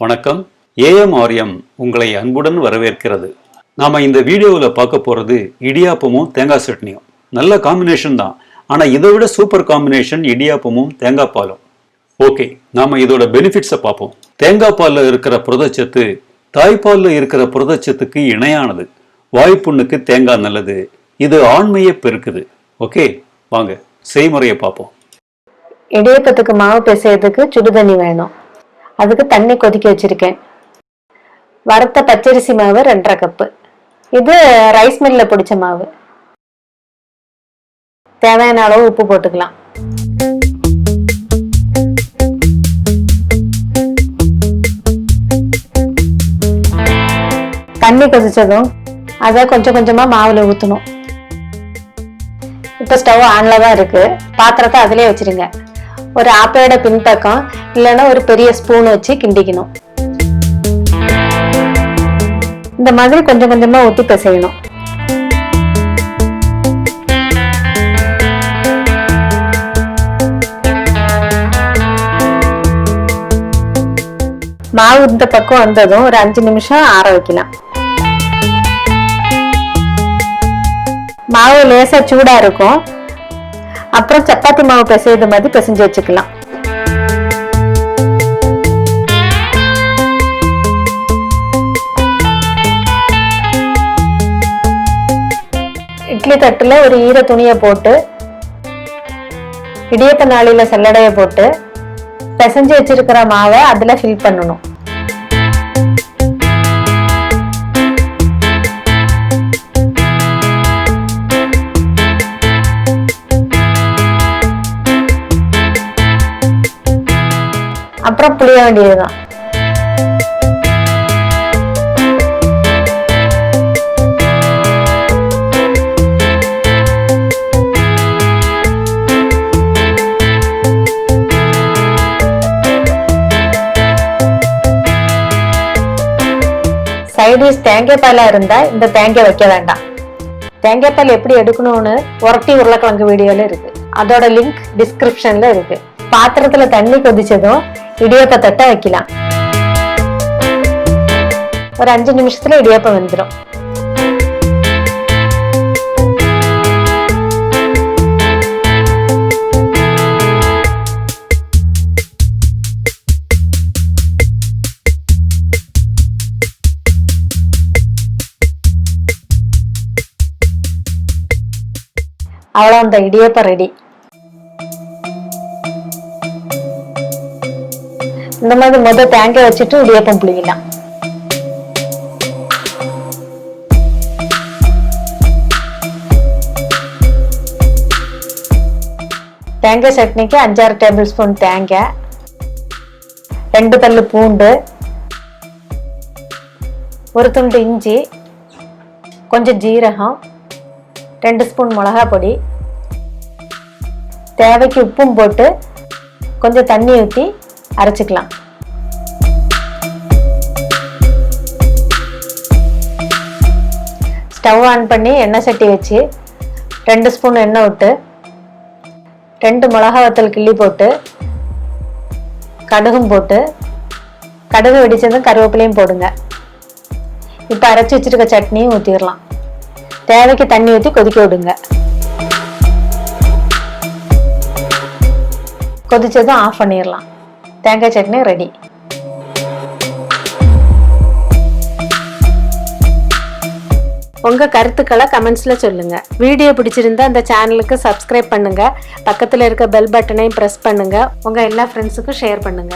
வணக்கம். ஏஎம்ஆர்எம் உங்களை அன்புடன் வரவேற்கிறது. நாம இந்த வீடியோவில் பார்க்க போறது இடியாப்பமும் தேங்காய் சட்னியும். நல்ல காம்பினேஷன் தான், ஆனா இதை விட சூப்பர் காம்பினேஷன் இடியாப்பமும் தேங்காய் பாலும். ஓகே, நாம இதோட பெனிஃபிட்ஸை பார்ப்போம். தேங்காய் பாலில் இருக்கிற புரதச்சத்து தாய்ப்பாலில் இருக்கிற புரதச்சத்துக்கு இணையானது. வாய்ப்புண்ணுக்கு தேங்காய் நல்லது. இது ஆண்மையை பெருக்குது. ஓகே, வாங்க செய்முறையை பார்ப்போம். இடியப்பத்துக்கு மாவு பிசையறதுக்கு சுடுதண்ணி வேணும். அதுக்கு தண்ணி கொதிக்க வச்சிருக்கேன். வறுத்த பச்சரிசி மாவு 2.5 கப்பு. இது ரைஸ் மில்ல பிடிச்ச மாவு. தேவையான அளவு உப்பு போட்டுக்கலாம். தண்ணி கொதிச்சதும் அதை கொஞ்சம் கொஞ்சமா மாவுல ஊற்றணும். இப்போ ஸ்டவ் ஆன்ல தான் இருக்கு. பாத்திரத்தை அதிலே வச்சிருங்க. ஒரு ஆப்பையோட பின்பக்கம் இல்லைன்னா ஒரு பெரிய ஸ்பூன் வச்சு கிண்டிக்கணும். இந்த மாதிரி கொஞ்சம் கொஞ்சமா ஊற்றி பிசையணும். மாவு இந்த பக்கம் வந்ததும் ஒரு 5 நிமிஷம் ஆற வைக்கலாம். மாவு லேசா சூடா இருக்கும். அப்புறம் சப்பாத்தி மாவு பிசைறது மாதிரி பிசைஞ்சு வச்சுக்கலாம். இட்லி தட்டுல ஒரு ஈர துணியை போட்டு இடியப்ப நாளில சல்லடைய போட்டு பிசைஞ்சு வச்சிருக்கிற மாவை அதுல ஃபில் பண்ணணும். அப்புறம் புளிய வேண்டியதுதான். சைடிஷ் தேங்காய் பாலா இருந்தா இந்த தேங்காய் வைக்க வேண்டாம். தேங்காய் பால் எப்படி எடுக்கணும்னு உரட்டி உருளைக்கிழங்கு வீடியோல இருக்கு. அதோட லிங்க் டிஸ்கிரிப்ஷன்ல இருக்கு. பாத்திரத்துல தண்ணி கொதிச்சதும் இடியப்ப தட்டை வைக்கலாம். ஒரு 5 நிமிஷத்துல இடியப்பம் வெந்துடும். அவ்வளோ, அந்த இடியப்பம் ரெடி. இந்த மாதிரி முதல் தேங்காய் வச்சுட்டு இடியப்பம் புளிக்கலாம். தேங்காய் சட்னிக்கு 5-6 டேபிள் ஸ்பூன் தேங்காய், 2 பல்லு பூண்டு, ஒரு துண்டு இஞ்சி, கொஞ்சம் ஜீரகம், 2 ஸ்பூன் மிளகாய் பொடி, தேவைக்கு உப்பும் போட்டு கொஞ்சம் தண்ணி ஊற்றி அரைச்சிக்கலாம். ஸ்டவ் ஆன் பண்ணி எண்ணெய் சட்டி வச்சு 2 ஸ்பூன் எண்ணெய் விட்டு 2 மிளகாய் வத்தல் கிள்ளி போட்டு கடுகும் போட்டு கடுகு வெடிச்சதும் கருவேப்பிலையும் போடுங்க. இப்போ அரைச்சி வச்சிருக்க சட்னியும் ஊற்றிடலாம். தேவைக்கு தண்ணி ஊற்றி கொதிக்க விடுங்க. கொதிச்சதும் ஆஃப் பண்ணிடலாம். தேங்காய் சட்னி ரெடி. உங்க கருத்துக்களை கமெண்ட்ஸ்ல சொல்லுங்க. வீடியோ பிடிச்சிருந்தா அந்த சேனலுக்கு சப்ஸ்கிரைப் பண்ணுங்க. பக்கத்துல இருக்க பெல் பட்டனையும் பிரஸ் பண்ணுங்க. உங்க எல்லா ஃப்ரெண்ட்ஸுக்கும் ஷேர் பண்ணுங்க.